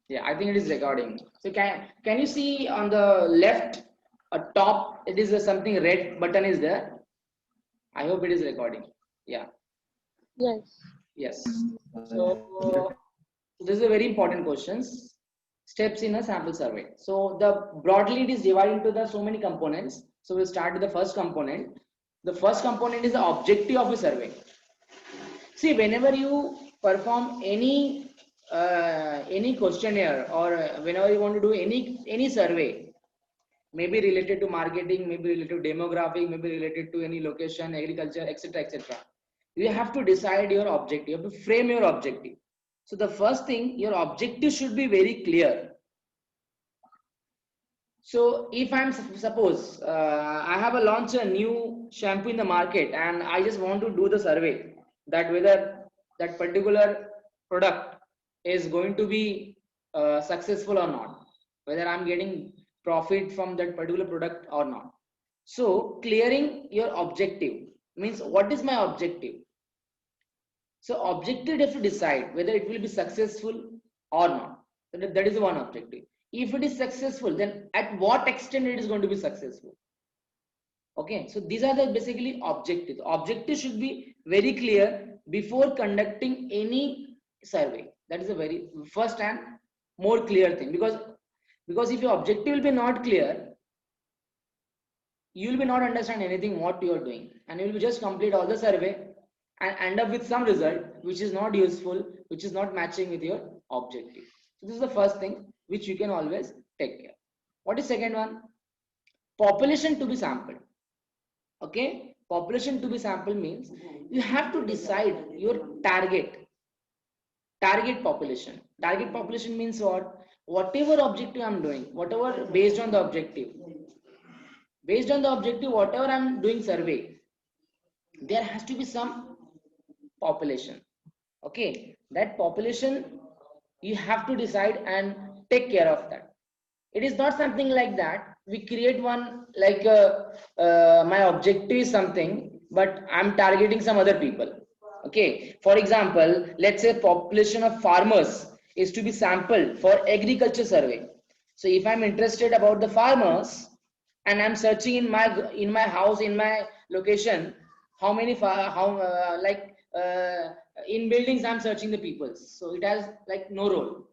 Yeah, I think it is recording. So can you see on the left top? It is something red button is there. I hope it is recording. Yeah. Yes. Yes. So this is a very important questions. Steps in a sample survey. So the broadly it is divided into the so many components. So we'll start with the first component. The first component is the objective of a survey. See, whenever you perform any questionnaire or whenever you want to do any survey, maybe related to marketing, maybe related to demographic, maybe related to any location, agriculture, etc., etc. You have to decide your objective. You have to frame your objective. So the first thing, your objective should be very clear. So if I'm suppose I have a launch a new shampoo in the market and I just want to do the survey that whether that particular product is going to be successful or not, whether I'm getting profit from that particular product or not. So clearing your objective means what is my objective? So objective you have to decide whether it will be successful or not. That is one objective. If it is successful, then at what extent it is going to be successful? Okay, so these are the basically objectives. Objective should be very clear before conducting any survey. That is a very first and more clear thing, because if your objective will be not clear, you will be not understand anything what you are doing, and you will just complete all the survey and end up with some result which is not useful, which is not matching with your objective. So this is the first thing which you can always take care. What is second one? Population to be sampled. Okay, population to be sampled means you have to decide your target population. Target population means what? Whatever objective I'm doing, whatever based on the objective, whatever I'm doing survey, there has to be some population. Okay, that population you have to decide and take care of that. It is not something like that we create one like my objective is something but I'm targeting some other people. Okay, for example, let's say population of farmers is to be sampled for agriculture survey. So if I'm interested about the farmers and I'm searching in my house, in my location, how many how like in buildings I'm searching the people, so it has like no role.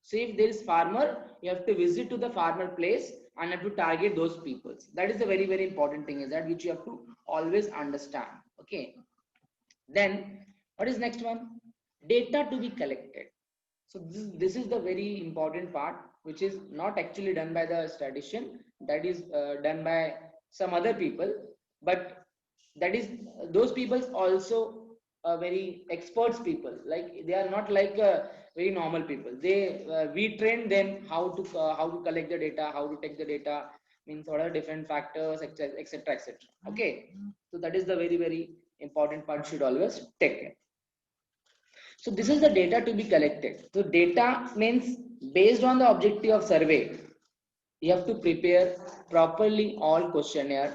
So if there is farmer, you have to visit to the farmer place and have to target those people. That is a very very important thing, is that which you have to always understand. Okay, then what is next one? Data to be collected. So this is the very important part, which is not actually done by the statistician, that is done by some other people, but that is those people also very experts people, like they are not like very normal people. They we train them how to collect the data, how to take the data, means what are different factors, etc, etc, etc. Okay, so that is the very very important part, should always take care. So this is the data to be collected. So data means based on the objective of survey, you have to prepare properly all questionnaire,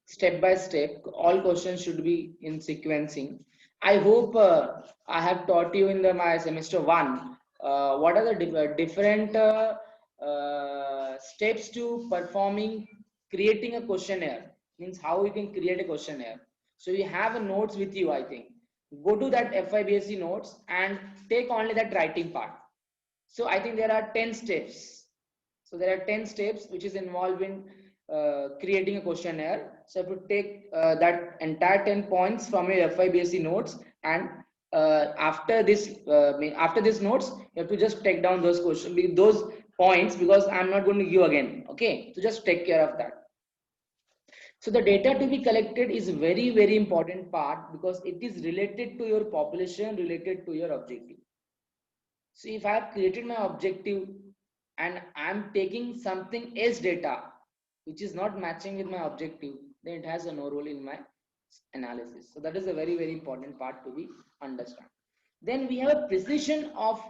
step by step. All questions should be in sequencing. I hope I have taught you in my semester one what are the different steps to performing creating a questionnaire, means how you can create a questionnaire. So you have a notes with you, I think. Go to that FIBSC notes and take only that writing part. So I think there are 10 steps. So there are 10 steps which is involved in creating a questionnaire. So if you take that entire 10 points from your FIBSC notes, and after this notes, you have to just take down those points, because I'm not going to give again. Okay, so just take care of that. So the data to be collected is very very important part, because it is related to your population, related to your objective. So if I have created my objective and I'm taking something else data which is not matching with my objective, then it has a no role in my analysis. So that is a very very important part to be understand. Then we have a precision of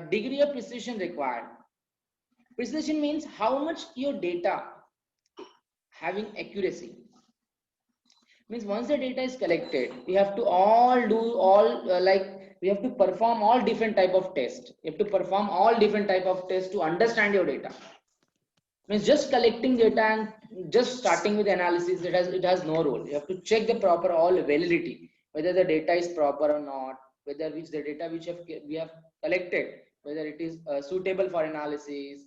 degree of precision required. Precision means how much your data having accuracy. Means once the data is collected, we have to all do all like we have to perform all different type of tests. You have to perform all different type of tests to understand your data. Means just collecting data and just starting with analysis, it has no role. You have to check the proper all validity, whether the data is proper or not, whether which the data which we have collected, whether it is suitable for analysis.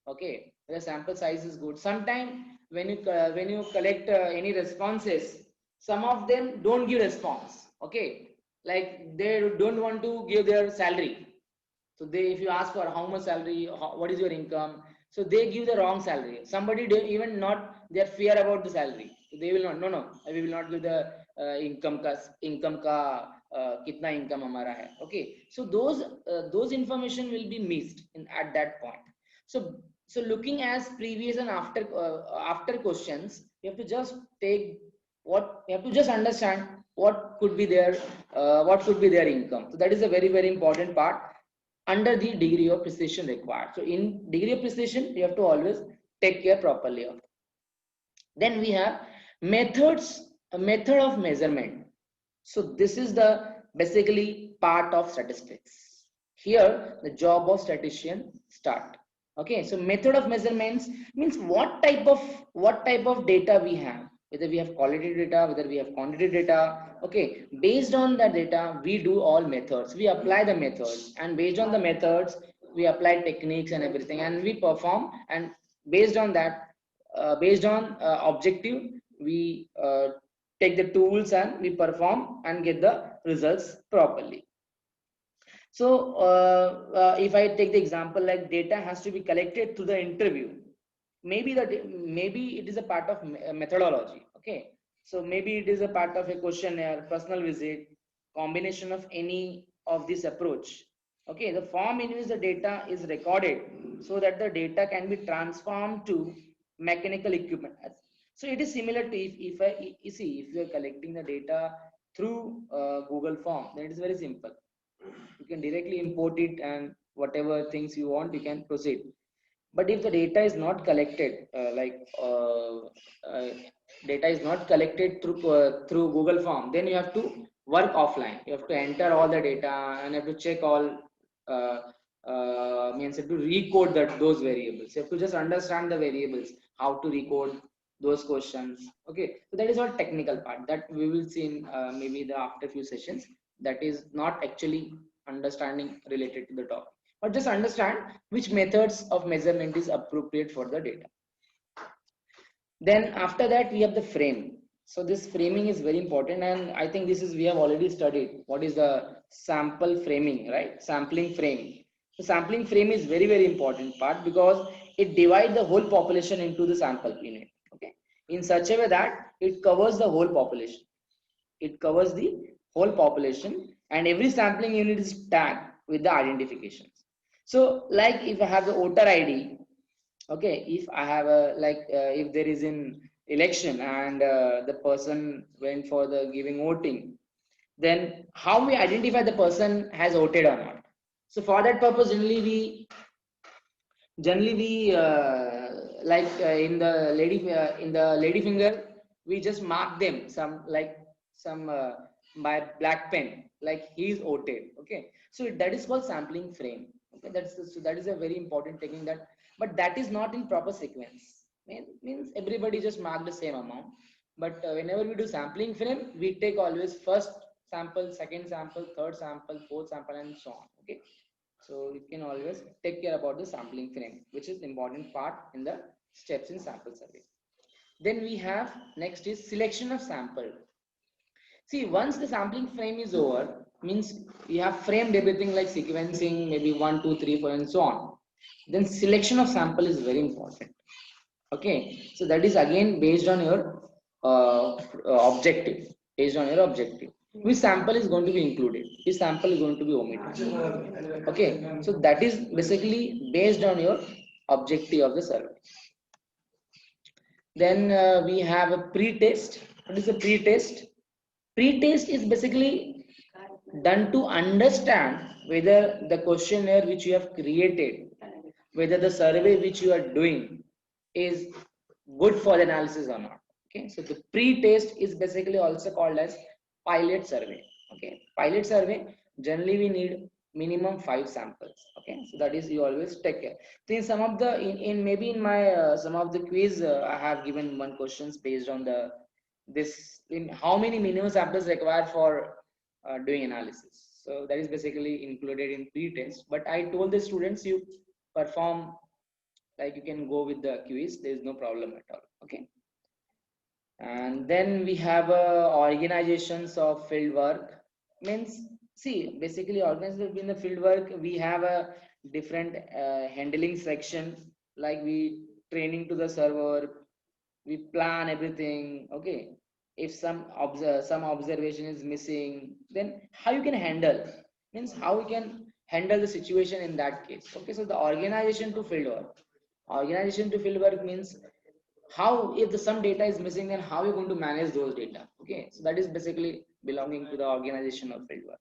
Okay, the sample size is good. Sometimes when you collect any responses, some of them don't give response. Okay, like they don't want to give their salary. So they, if you ask for how much salary, what is your income, so they give the wrong salary. Somebody don't even not, they are fear about the salary. So they will not, no, we will not give the income ka kitna income hamara hai. Okay, so those information will be missed in at that point. So looking as previous and after questions, you have to just take what you have to just understand what could be their income. So that is a very, very important part under the degree of precision required. So in degree of precision, you have to always take care properly of. Then we have methods, a method of measurement. So this is the basically part of statistics. Here the job of statistician start. Okay, so method of measurements means what type of data we have, whether we have quality data, whether we have quantity data. Okay, based on the data we do all methods, we apply the methods, and based on the methods we apply techniques and everything, and we perform, and based on that, based on objective, we take the tools and we perform and get the results properly. So if I take the example like data has to be collected through the interview, maybe it is a part of methodology. Okay, so maybe it is a part of a questionnaire, personal visit, combination of any of this approach. Okay, the form in which the data is recorded so that the data can be transformed to mechanical equipment. So it is similar to if you are collecting the data through Google form, then it is very simple. You can directly import it, and whatever things you want you can proceed. But if the data is not collected data is not collected through Google form, then you have to work offline. You have to enter all the data and have to check all means you have to recode those variables. You have to just understand the variables, how to recode those questions. Okay, so that is all technical part that we will see in maybe the after few sessions. That is not actually understanding related to the topic, but just understand which methods of measurement is appropriate for the data. Then after that we have the frame. So this framing is very important, and I think this is, we have already studied what is the sample framing, right? Sampling frame. So sampling frame is very, very important part because it divides the whole population into the sample unit. Okay, in such a way that it covers the whole population. It covers the whole population, and every sampling unit is tagged with the identifications. So like if I have the voter ID, okay, if I have a if there is an election and the person went for the giving voting, then how we identify the person has voted or not. So for that purpose, generally we in the lady finger, we just mark them some by black pen, like he is voted. Okay, so that is called sampling frame. Okay, so that is a very important technique, that but that is not in proper sequence. Means everybody just mark the same amount, but whenever we do sampling frame, we take always first sample, second sample, third sample, fourth sample, and so on. Okay, so you can always take care about the sampling frame, which is important part in the steps in sample survey. Then we have next is selection of sample. See, once the sampling frame is over, means you have framed everything like sequencing, maybe 1, 2, 3, 4, and so on. Then selection of sample is very important. Okay, so that is again based on your objective. Based on your objective, which sample is going to be included, which sample is going to be omitted. Okay, so that is basically based on your objective of the survey. Then we have a pre-test. What is a pre-test? Pre-test is basically done to understand whether the questionnaire which you have created, whether the survey which you are doing is good for the analysis or not. Okay, so the pre-test is basically also called as pilot survey. Okay, pilot survey, Generally we need minimum 5 samples. Okay, so that is you always take care. So in some of the in maybe in my some of the quiz I have given one questions based on the this in how many minimum samples required for doing analysis. So that is basically included in pre-test. But I told the students you perform like you can go with the quiz. There is no problem at all. Okay. And then we have organizations of field work. Means see basically organized in the field work we have a different handling section, like we training to the server, we plan everything. Okay, if some observation is missing, then how you can handle, means how we can handle the situation in that case. Okay, so the organization to field work means how if the some data is missing, then how you're going to manage those data. Okay, so that is basically belonging to the organization of fieldwork.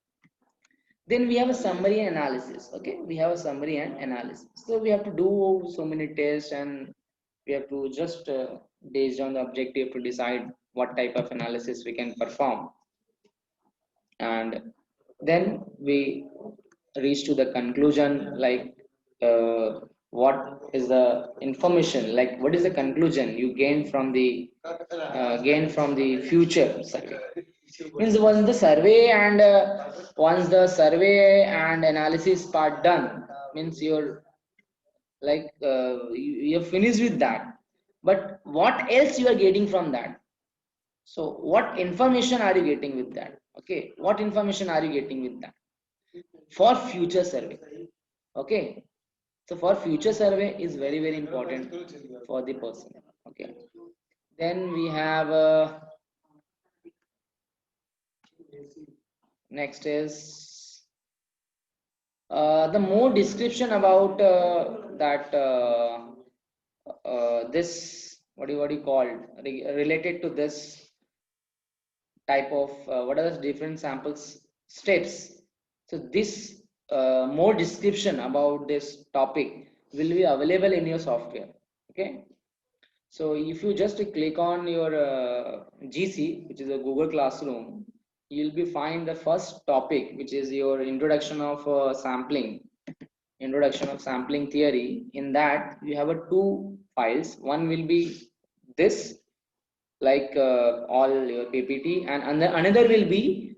Then we have a summary and analysis. Okay, we have a summary and analysis, so we have to do so many tests, and we have to just based on the objective to decide what type of analysis we can perform. And then we reach to the conclusion, like what is the information, like what is the conclusion you gain from the future survey. Means once the survey and once the survey and analysis part done, means you're like you're finished with that, but what else you are getting from that? So what information are you getting with that? Okay, what information are you getting with that for future survey? Okay, so for future survey is very very important for the person. Okay, then we have next is the more description about that this what do you call related to this type of what are the different samples steps. So this more description about this topic will be available in your software. Okay, so if you just click on your GC, which is a Google Classroom, you'll be find the first topic, which is your introduction of sampling theory. In that you have a two files. One will be this, like all your PPT, and another will be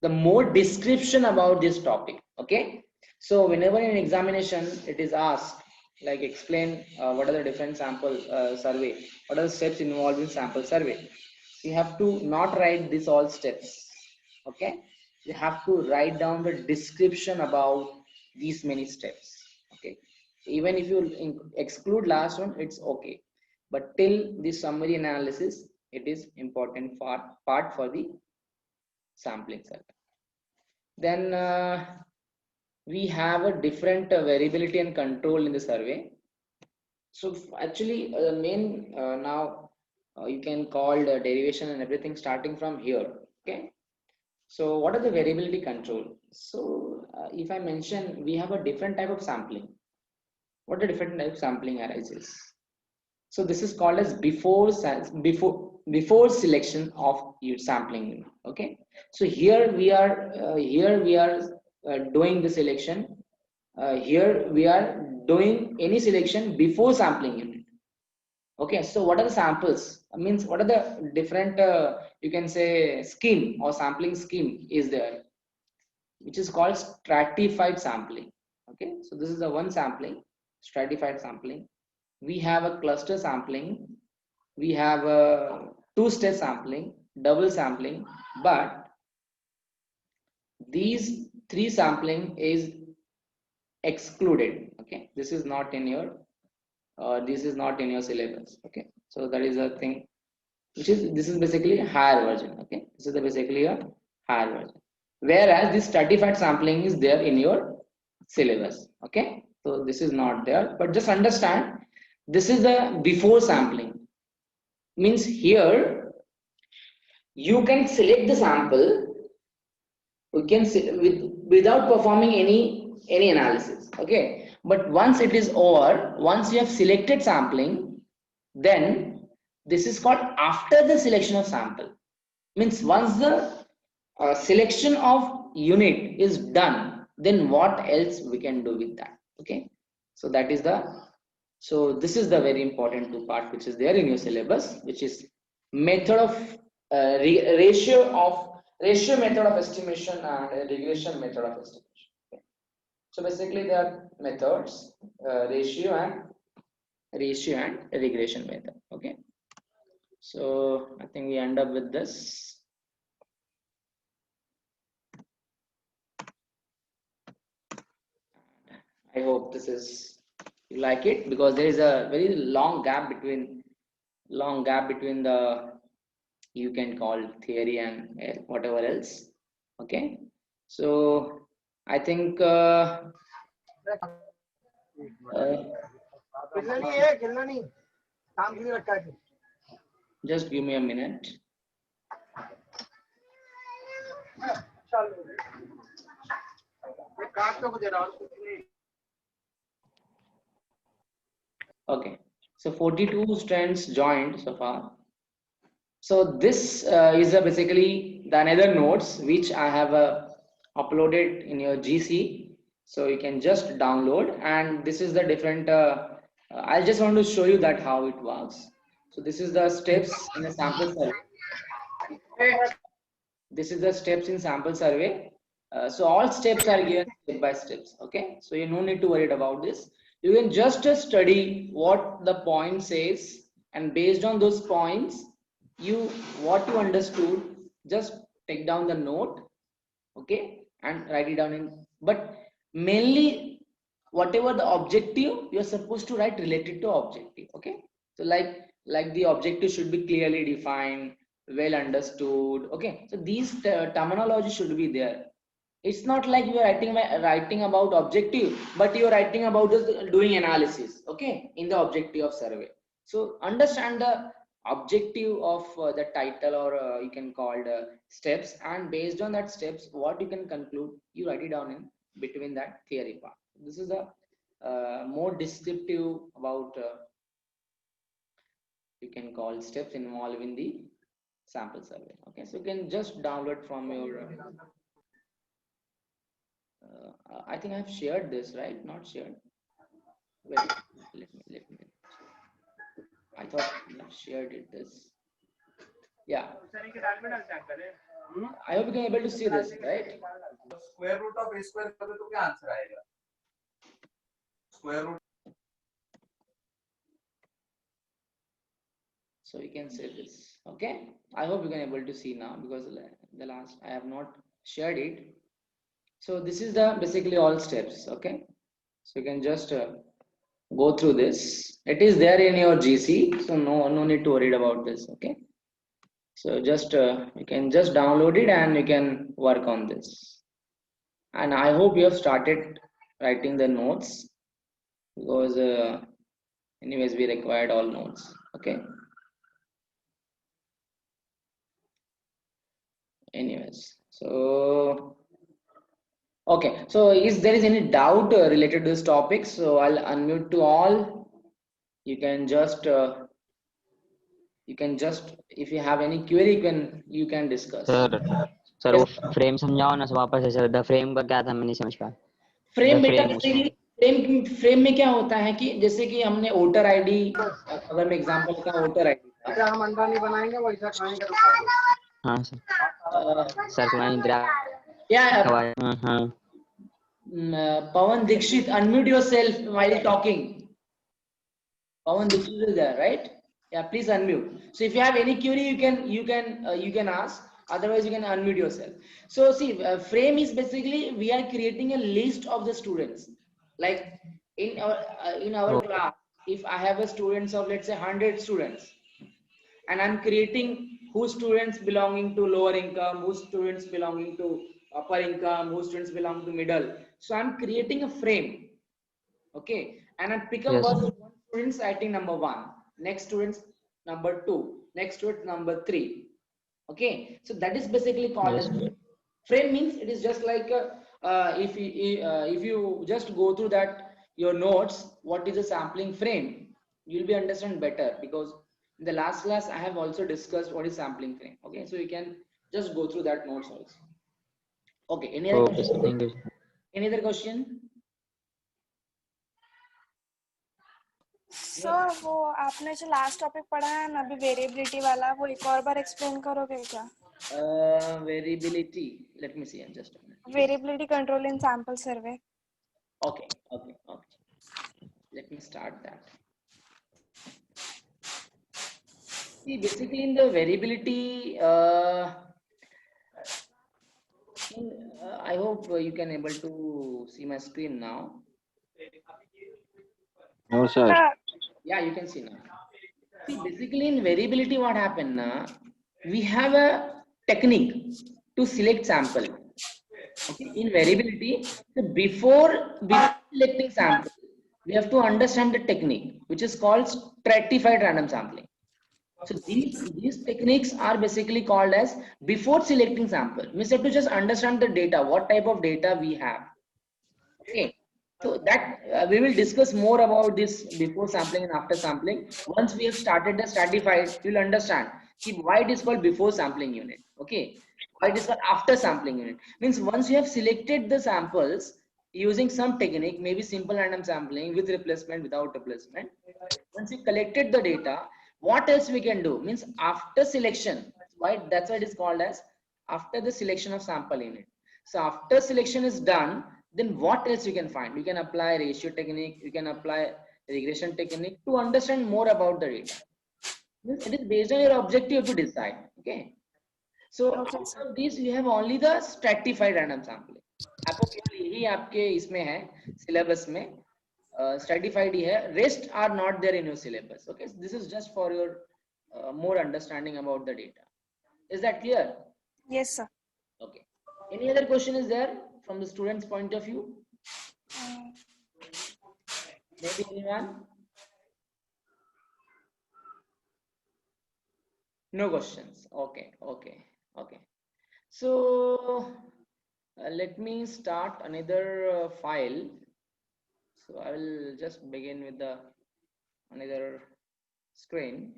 the more description about this topic. Okay, so whenever in examination it is asked like explain what are the different sample survey, what are the steps involved in sample survey, you have to not write this all steps. Okay, you have to write down the description about these many steps. Okay, even if you exclude last one, it's okay, but till the summary analysis it is important part for the sampling survey. Then we have a different variability and control in the survey. So actually the main now you can call the derivation and everything starting from here. Okay, so what are the variability control? So if I mention we have a different type of sampling, what the different type of sampling arises? So this is called as before selection of your sampling unit. Okay, so here we are doing the selection. Here we are doing any selection before sampling unit. Okay, so what are the samples? Means what are the different you can say scheme or sampling scheme is there, which is called stratified sampling. Okay, so this is the one sampling, stratified sampling. We have a cluster sampling, we have a two-stage sampling, double sampling, but these three sampling is excluded. Okay, this is not in your syllabus. Okay, so that is a thing which is, this is basically a higher version. Okay, this is basically a higher version, whereas this stratified sampling is there in your syllabus. Okay, so this is not there, but just understand this is the before sampling. Means here you can select the sample, we can without performing any analysis. Okay, but once it is over, once you have selected sampling, then this is called after the selection of sample. Means once the selection of unit is done, then what else we can do with that? Okay, so that is the, so this is the very important two part which is there in your syllabus, which is method of ratio method of estimation and regression method of estimation. Okay. So basically there are methods, ratio and regression method. Okay, so I think we end up with this. I hope this is, you like it, because there is a very long gap between the, you can call theory and whatever else. Okay, so I think just give me a minute. Okay, so 42 students joined so far. So this is basically the another notes which I have uploaded in your GC. So you can just download, and this is the different, I just want to show you that how it works. So this is the steps in the sample survey. This is the steps in sample survey. So all steps are given step by steps. Okay, so you no need to worry about this. You can just study what the point says, and based on those points, what you understood, just take down the note, okay, and write it down in. But mainly, whatever the objective, you're supposed to write related to objective. Okay, so like the objective should be clearly defined, well understood. Okay, so these terminology should be there. It's not like you are writing about objective, but you are writing about doing analysis, okay, in the objective of survey. So understand the objective of the title, or you can call the steps, and based on that steps, what you can conclude, you write it down in between that theory part. This is a more descriptive about you can call steps involved in the sample survey. Okay, so you can just download from your I think I've shared this, right? Not shared. Wait, let me. I thought I've shared it. This. Yeah. I hope you can able to see this, right? Square root of a square करोगे तो क्या answer आएगा? Square root. So you can say this. Okay. I hope you can able to see now, because the last I have not shared it. So this is the basically all steps. Okay. So you can just go through this. It is there in your GC, so no need to worry about this. Okay. So just you can just download it and you can work on this. And I hope you have started writing the notes, because anyways we required all notes. Okay. Anyways, so okay. So is there is any doubt related to this topic? So I'll unmute to all. You can just if you have any query, you can discuss. Sir वो frame समझाओ ना वापस से sir. The frame का क्या था, मैं नहीं समझ पाया. फ्रेम बेटा, फ्रेम में क्या होता है कि जैसे कि हमने वोटर आईडी, अगर मैं एग्जांपल का वोटर आईडी, हम अंडा नहीं बनाएंगे वैसा खाएंगे. हाँ सर. सर सुनाई इंदिरा. या हाँ. Pawan Dikshit, unmute yourself while talking. Pawan Dikshit is there, right? Yeah, please unmute. So if you have any query, you can ask. Otherwise, you can unmute yourself. So see, frame is basically we are creating a list of the students. Like in our class, if I have a students of, let's say, 100 students, and I'm creating whose students belonging to lower income, whose students belonging to upper income, whose students belong to middle. So I'm creating a frame. Okay, and I pick up one students writing number 1, next students number 2, next student number 3. Okay, so that is basically called as frame. Frame means it is just like if you just go through that your notes, what is a sampling frame, you'll be understand better, because in the last class I have also discussed what is sampling frame. Okay, so you can just go through that notes also. Okay, any other Okay, sir. Thank you, sir. any other question? Sir वो आपने जो last topic पढ़ा है ना अभी variability वाला वो एक और बार एक्सप्लेन करोगे क्या? Variability, let me see, just a minute. Variability control in sample survey. Okay, let me start that. See, basically in the variability, I hope you can able to see my screen now. No, sir. Yeah, you can see now. See, basically in variability, what happened now? We have a technique to select sample. Okay, in variability, so before selecting sample, we have to understand the technique, which is called stratified random sampling. So these techniques are basically called as before selecting sample. We have to just understand the data, what type of data we have. Okay, so that we will discuss more about this before sampling and after sampling. Once we have started the stratified, you will understand why it is called before sampling unit. Okay, why it is called after sampling unit. Means once you have selected the samples using some technique, maybe simple random sampling with replacement, without replacement. Once you collected the data, what else we can do? Means after selection, why that's why it is called as after the selection of sample unit. So after selection is done, then what else you can find? You can apply ratio technique, you can apply regression technique to understand more about the data. Means it is based on your objective to decide. Okay, so Okay, after this you have only the stratified random sampling. आपको केवल यही आपके इसमें है syllabus में stratified ही है, rest are not there in your syllabus. Okay, so this is just for your more understanding about the data. Is that clear? Yes sir. Okay, any other question is there from the student's point of view? Maybe anyone? No questions. Okay. So let me start another file. So I will just begin with the another screen.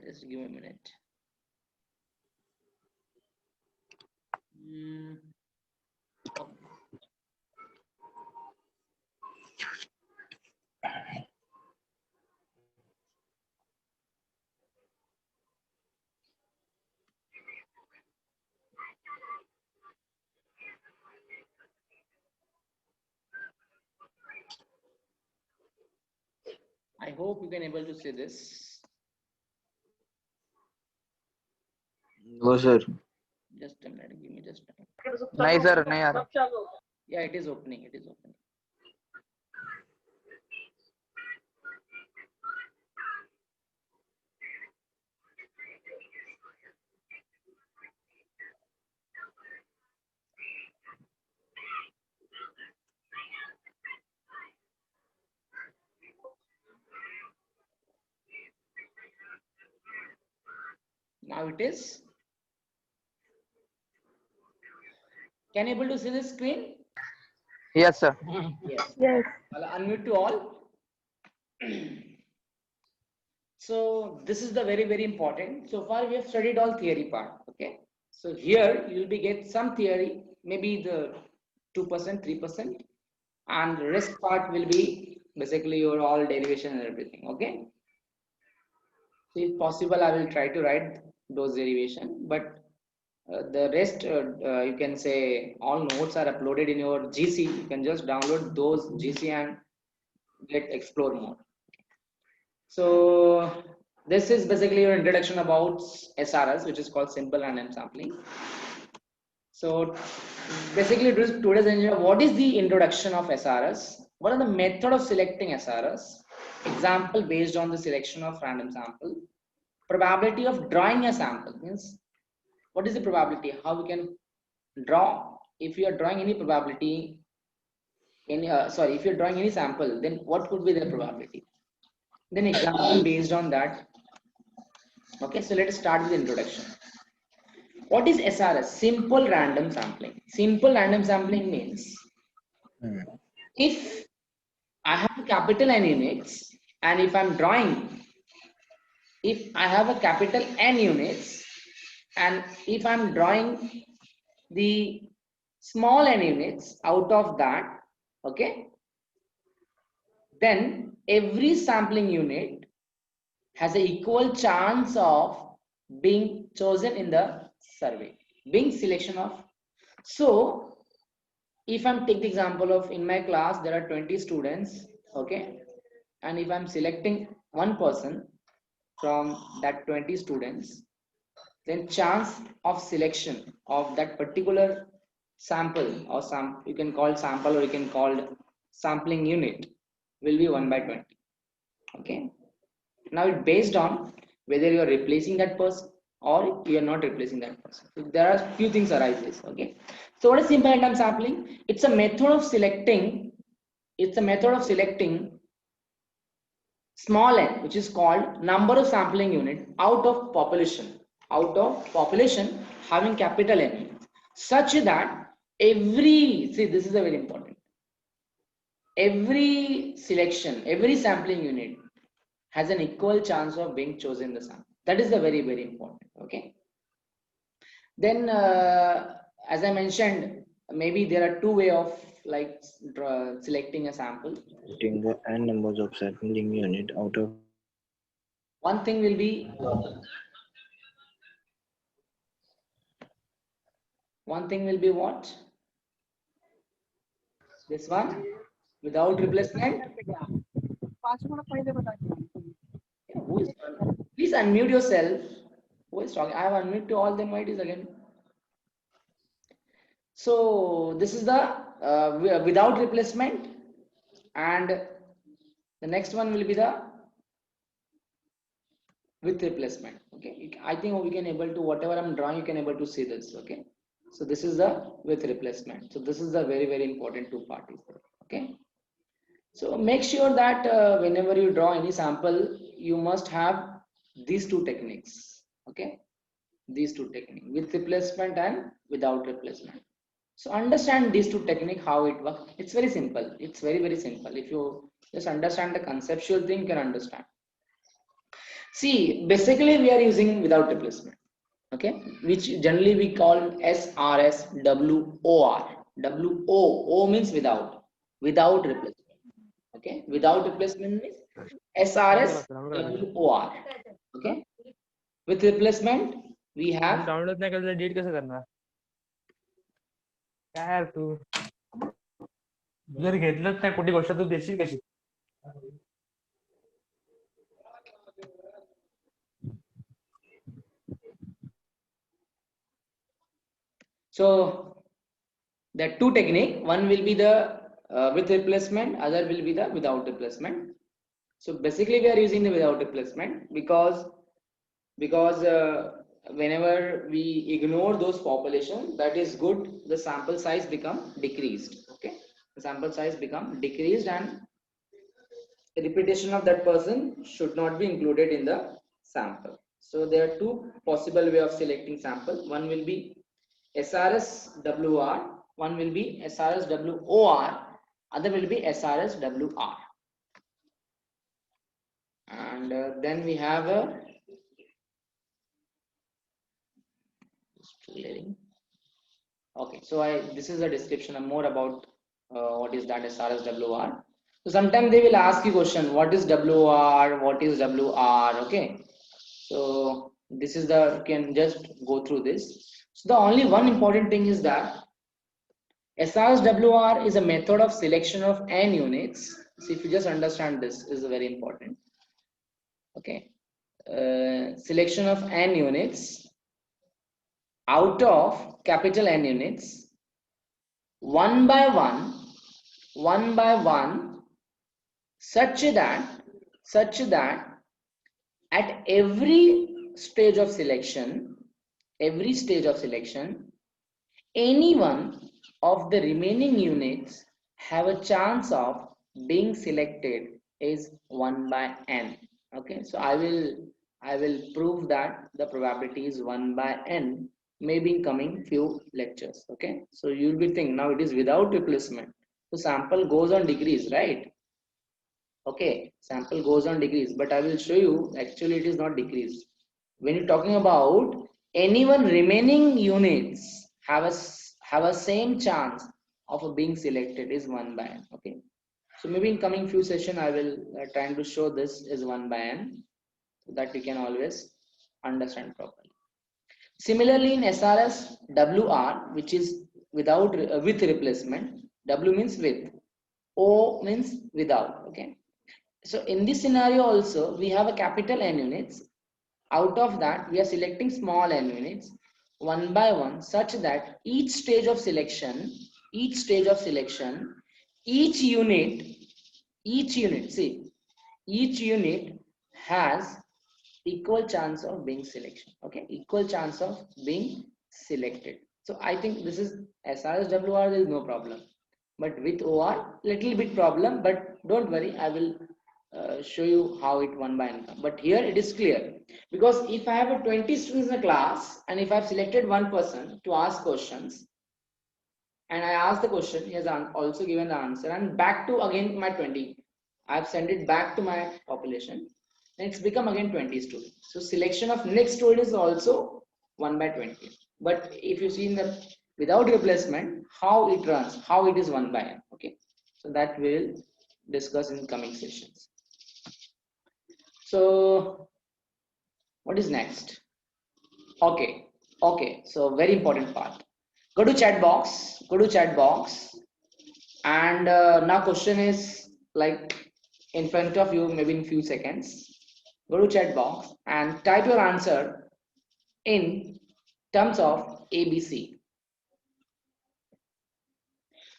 Just give me a minute. Okay. I hope you can able to see this. No, sir. Just a minute. Give me just a minute. नहीं sir नहीं आ रहा. Yeah, it is opening. It is opening. Now it is. Can you able to see the screen? Yes sir. Yes. Yes. I'll unmute to all. So this is the very important. So far we have studied all theory part. Okay. So here you'll be get some theory, maybe the 2%, 3%, and the rest part will be basically your all derivation and everything. Okay. So if possible, I will try to write those derivation, but the rest you can say all notes are uploaded in your GC. You can just download those GC and get explore more. So this is basically your introduction about SRS, which is called simple random sampling. So basically today's engineer, what is the introduction of SRS? What are the method of selecting SRS? Example based on the selection of random sample. Probability of drawing a sample means what is the probability? How we can draw? If you are drawing any probability, if you're drawing any sample, then what could be the probability? Then example based on that. Okay, so let us start with the introduction. What is SRS? Simple random sampling. Simple random sampling means if I have capital N units and if I'm drawing, if I have a capital N units and if I'm drawing the small n units out of that, okay, then every sampling unit has an equal chance of being chosen in the survey, being selection of. So if I'm take the example of in my class there are 20 students, okay, and if I'm selecting one person from that 20 students, then chance of selection of that particular sample or you can call sample or you can call sampling unit will be 1 by 20. Okay, now it's based on whether you are replacing that person or you are not replacing that person. So there are few things arises. Okay, so what is simple random sampling? It's a method of selecting. It's a method of selecting small n, which is called number of sampling unit out of population having capital N, such that every, see, this is a very important, every selection, every sampling unit has an equal chance of being chosen the sample. That is the very, very important. Okay, then as I mentioned, maybe there are two way of like selecting a sample. Getting the n numbers of sampling unit out of One thing will be what? This one, without replacement. Yeah, who is, please unmute yourself. Who is talking? I have unmuted to all the mics again. So this is the without replacement, and the next one will be the with replacement. Okay, I think we can able to, whatever I'm drawing, you can able to see this. Okay, so this is the with replacement. So this is the very, very important two parties. Okay, so make sure that whenever you draw any sample, you must have these two techniques. Okay, these two techniques, with replacement and without replacement. So understand these two techniques, how it works. It's very simple. It's very, very simple. If you just understand the conceptual thing, you can understand. See, basically we are using without replacement, okay, which generally we call SRS WOR. O means without replacement. Okay, without replacement means SRS WOR. Okay, with replacement we have download नाही करता delete कसं करणार काय यार तू जर घेतलंच नाही कुठली गोष्ट तू देशील कशी So there are two technique. One will be the with replacement, other will be the without replacement. So basically we are using the without replacement because whenever we ignore those population, that is good, the sample size become decreased. Okay, the sample size become decreased and repetition of that person should not be included in the sample. So there are two possible way of selecting sample. One will be SRS WR, one will be SRS WOR, other will be SRS WR. And then we have a okay, so this is a description more about what is that SRS WR. So sometimes they will ask you question, what is WR, what is WR? Okay, so this is the, you can just go through this. So the only one important thing is that SRS WR is a method of selection of n units. So if you just understand this is very important. Okay, selection of n units out of capital N units, one by one, such that at every stage of selection, any one of the remaining units have a chance of being selected is 1 by n. Okay, so I will prove that the probability is 1 by n, maybe in coming few lectures. Okay, so you'll be thinking now it is without replacement, so sample goes on decrease, right? Okay, sample goes on decrease, but I will show you actually it is not decreased. When you're talking about anyone remaining units have a same chance of being selected is 1 by n. Okay, so maybe in coming few session I will trying to show this is 1 by n, so that you can always understand properly. Similarly, in SRS, WR, which is without with replacement, W means with, O means without. Okay, so in this scenario also we have a capital N units. Out of that we are selecting small n units one by one, such that each stage of selection, each unit has equal chance of being selection. Okay, equal chance of being selected. So I think this is SRS WR, there is no problem, but with OR little bit problem, but don't worry, I will show you how it 1 by n come. But here it is clear, because if I have a 20 students in a class and if I've selected one person to ask questions and I ask the question, he has also given the answer, and back to again my 20, I've sent it back to my population, then it's become again 20 students. So selection of next student is also 1 by 20. But if you see in the without replacement, how it runs, how it is 1 by n. Okay, so that we will discuss in coming sessions. So what is next? Okay, so very important part. Go to chat box, and now question is like in front of you, maybe in few seconds. Go to chat box and type your answer in terms of ABC.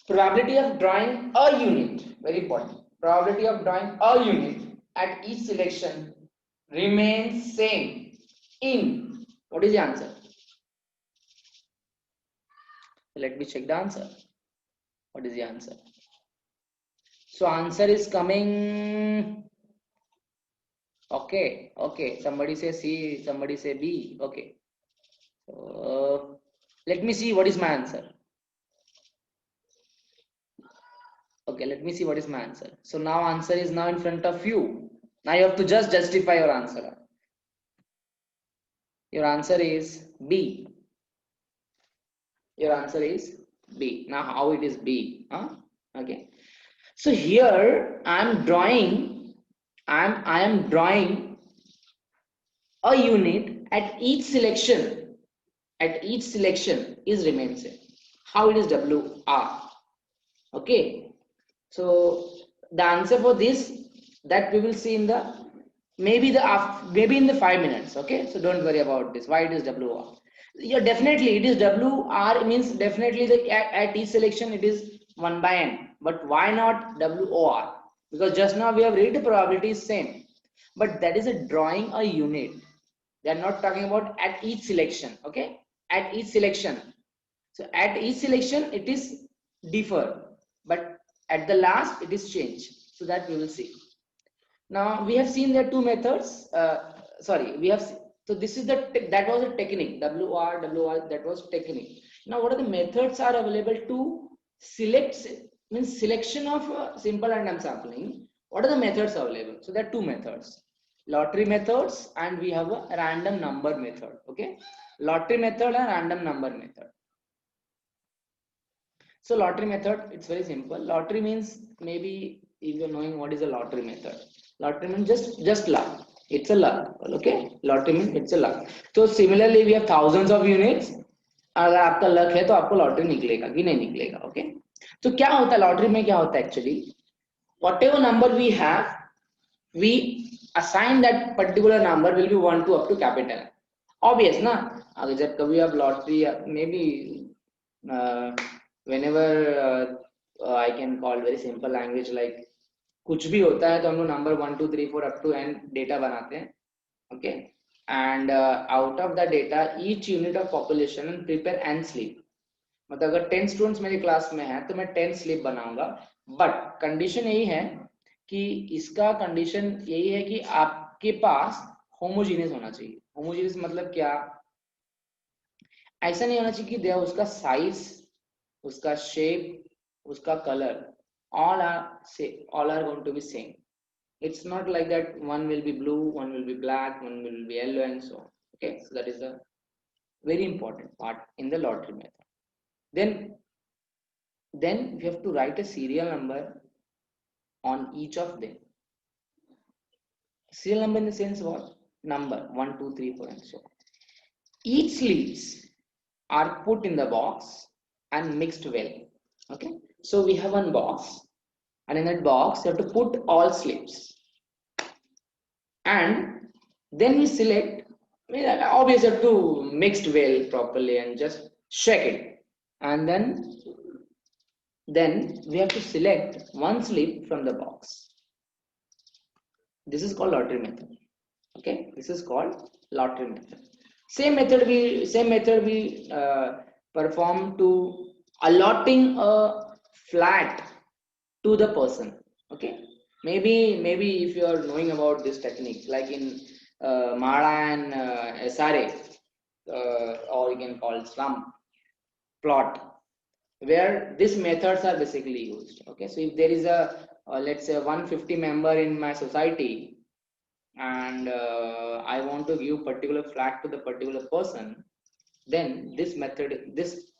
Probability of drawing a unit, very important. Probability of drawing a unit at each selection remains same in, what is the answer? Let me check the answer. What is the answer? So answer is coming. Okay, somebody say C, somebody say B. Okay, so let me see what is my answer. Okay, let me see what is my answer. So now answer is now in front of you. Now you have to just justify your answer. Your answer is B. Your answer is B. Now how it is B? Huh? Okay. So here I am drawing a unit at each selection. At each selection is remains same. How it is WR? Okay. So the answer for this, that we will see in the maybe in the 5 minutes. Okay, so don't worry about this. Why it is WR? Yeah, definitely it is WR means definitely the at each selection it is 1 by n. But why not WOR? Because just now we have read the probability is same, but that is a drawing a unit. They are not talking about at each selection. Okay, at each selection. So at each selection it is differ, but at the last it is change. So that we will see. Now we have seen there are two methods. So this is that was a technique. WR that was technique. Now what are the methods are available to select, means selection of simple random sampling? What are the methods available? So there are two methods: lottery methods and we have a random number method. Okay, lottery method and random number method. So lottery method, it's very simple. Lottery means, maybe if you're knowing what is a lottery method. Lottery means just luck. It's a luck. Okay, lottery means it's a luck. So similarly we have thousands of units. अगर आपका luck है तो आपको lottery निकलेगा कि नहीं निकलेगा. Okay, तो क्या होता है लॉटरी में, क्या होता है actually, whatever number we have, we assign that particular number will be 1 to up to capital. Obvious ना, अगर जब कभी आप lottery maybe whenever I can call very simple language like कुछ भी होता है तो हम लोग number 1 2 3 4 up to n data बनाते हैं. Okay, and out of the data each unit of population and prepare n slip. मतलब अगर 10 स्टूडेंट्स मेरी क्लास में है तो मैं 10 स्लिप बनाऊंगा. बट कंडीशन यही है कि इसका कंडीशन यही है कि आपके पास होमोजीनियस होना चाहिए. होमोजीनियस मतलब क्या, ऐसा नहीं होना चाहिए कि उसका साइज, उसका शेप, उसका colour all are going to be same. It's not like that one will be blue, one will be black, one will be yellow and so on. Okay, so that is the very important part in the lottery method. Then we have to write a serial number on each of them. Serial number in the sense what? Number 1, 2, 3, 4 and so on. Each sleeves are put in the box and mixed well. Okay, so we have one box, and in that box you have to put all sleeves, and then we select. Obviously, you have to mixed well properly and just shake it, and then we have to select one slip from the box. This is called lottery method. Okay, this is called lottery method. Same method we perform to allotting a flat to the person. Okay, maybe if you are knowing about this technique, like in Mara and SRA, or you can call slum plot, where these methods are basically used. Okay, so if there is a let's say 150 member in my society, and I want to give particular flat to the particular person, then this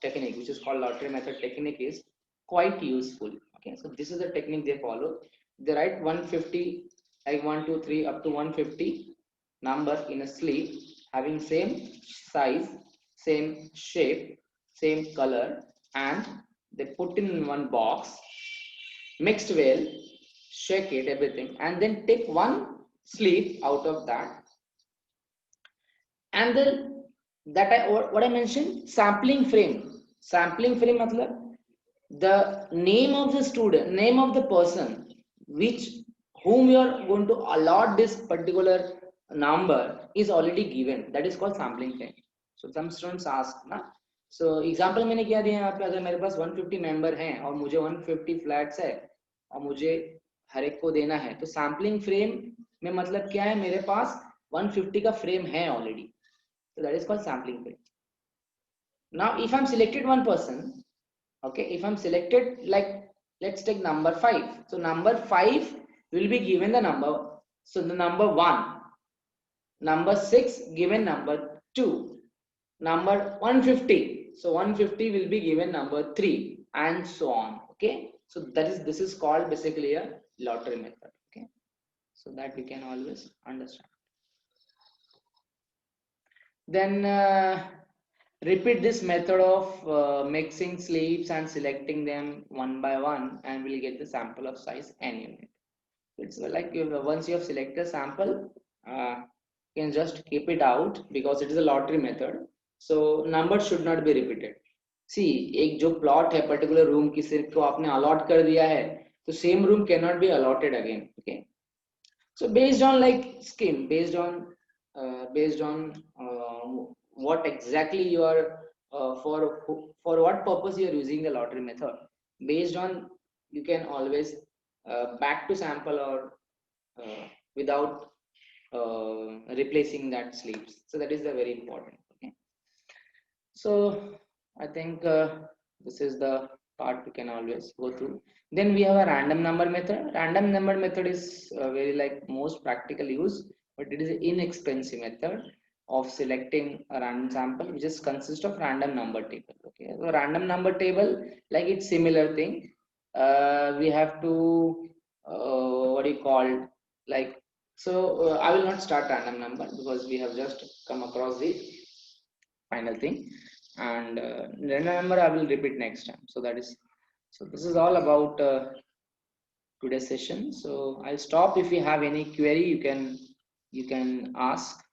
technique, which is called lottery method technique, is quite useful. Okay, so this is the technique they follow. They write 150, like 1, 2, 3 up to 150 numbers in a slip having same size, same shape, same color, and they put in one box, mixed well, shake it, everything, and then take one slip out of that, and then what I mentioned, sampling frame. Sampling frame matlab the name of the student, name of the person whom you are going to allot this particular number is already given. That is called sampling frame. So some students ask ना, so example मैंने क्या दिया यहाँ पे, अगर मेरे पास 150 member हैं और मुझे 150 फ्लैट्स है और मुझे हर एक को देना है, तो सैम्पलिंग फ्रेम में मतलब क्या है, मेरे पास 150 का फ्रेम है already, so that is called sampling frame. Now if I'm selected one person, okay, if I'm selected, like let's take number 5, so number 5 will be given the number, so the number 1, number 6 given number 2, number 150, so 150 will be given number 3, and so on. Okay, so this is called basically a lottery method. Okay, so that we can always understand. Then repeat this method of mixing sleeves and selecting them one by one, and we'll get the sample of size n unit. It's like once you have selected sample, you can just keep it out because it is a lottery method. So number should not be repeated. See, एक जो plot है particular room की सिर्फ को आपने allot कर दिया है, तो same room cannot be allotted again. Okay. So based on like scheme, based on what exactly you are for what purpose you are using the lottery method, based on you can always back to sample or without replacing that sleeves. So that is the very important. Okay, so I think this is the part we can always go through. Then we have a random number method. Random number method is very like most practical use, but it is an inexpensive method of selecting a random sample, which is consist of random number table. Okay, so random number table, like it's similar thing. We have to what do you call, like, so I will not start random number because we have just come across the final thing, and random number I will repeat next time. So this is all about today's session. So I'll stop. If you have any query, you can ask.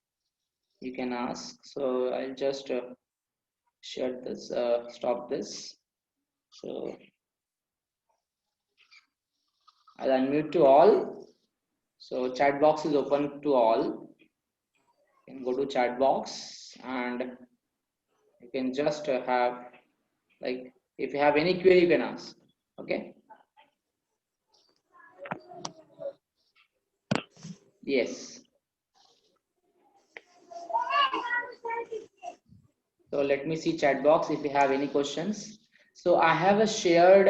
So I'll just share this, stop this. So I'll unmute to all. So chat box is open to all. You can go to chat box and you can just have, like, if you have any query, you can ask. Okay. Yes. So let me see chat box if you have any questions. So I have shared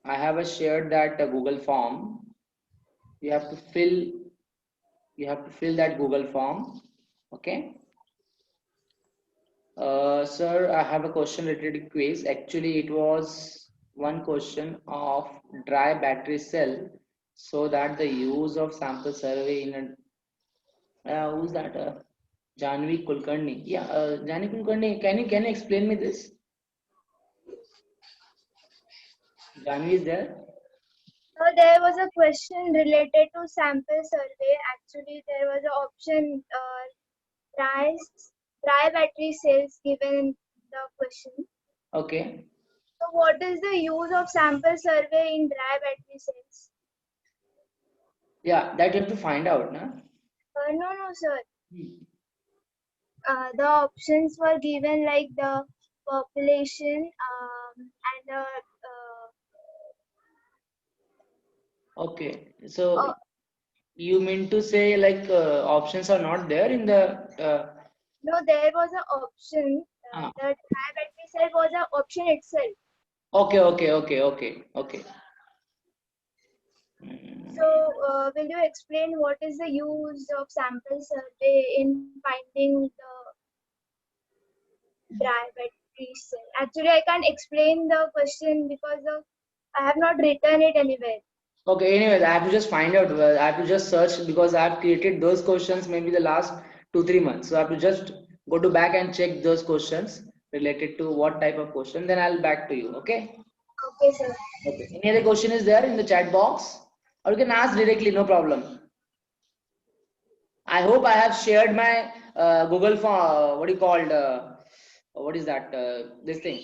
that Google form. You have to fill that Google form. Okay. Sir, I have a question related to quiz. Actually, it was one question of dry battery cell, so that the use of sample survey in a who's that? Janvi Kulkarni. Yeah, Janvi Kulkarni. Can you explain me this? Janvi is there? So there was a question related to sample survey. Actually, there was an option dry battery cells given in the question. Okay. So what is the use of sample survey in dry battery cells? Yeah, that you have to find out, na? No, sir. The options were given like the population and the Okay. So you mean to say like options are not there in the no, there was an option. Ah. The dry battery cell was an option itself. Okay. So, will you explain what is the use of sample survey in finding the dry battery cell? Actually, I can't explain the question because I have not written it anywhere. Okay, anyways, I have to just find out. I have to just search because I have created those questions maybe the last 2-3 months. So I have to just go to back and check those questions related to what type of question. Then I'll back to you. Okay. Okay, sir. Okay. Any other question is there in the chat box, or you can ask directly. No problem. I hope I have shared my Google form. What do you called? What is that? This thing.